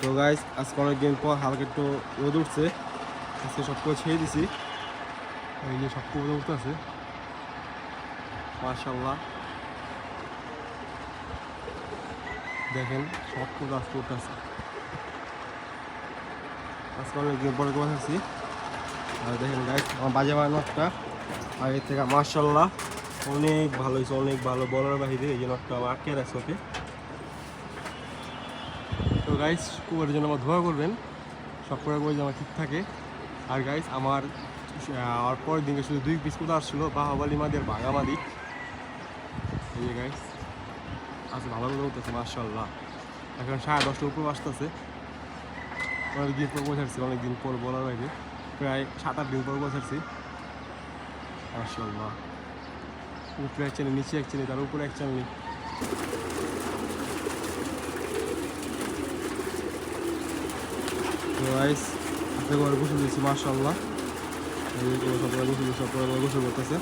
তো গাইস আজকে অনেকদিন পর হালকা একটু রোদ উঠছে, আজকে সব করে ছেড়ে দিছি। এই যে সব করে উঠতে আছে মাশাআল্লাহ, দেখেন সব করে আজকে উঠতে আছে। আজকে অনেকদিন পরে কথা আছি। আর দেখেন গাইস আমার বাজে বানানো একটা আগের থেকে মাশাআল্লাহ অনেক ভালো হয়েছে, অনেক ভালো বলার বাহিরে। এই যে নটটা আমার আটকে রাখছে ওকে। তো গাইস কুকুরের জন্য আমার ধোয়া করবেন, সব করে বই আমার ঠিক থাকে। আর গাইস আমার পরের দিনকে শুধু 2 পিস কোথা আসছিলো বাহাবালি মাদের ভাঙা মাদি। এই যে গাইস আজকে ভালো করে উঠতেছে মাশাআল্লাহ। এখন 10:30টার উপর আসতেছে। অনেকদিন পর বসাচ্ছি, অনেকদিন পর বলার বাইরে প্রায় 7-8 দিন পর বসাচ্ছি মাশাআল্লাহ। উপরে এক চালি, নিচে এক চালি, তার উপরে এক চালি। তো গাইস আজকে ঘরে গোসল দিয়েছি মাশাআল্লাহ। এই সব গোসল করতেছে।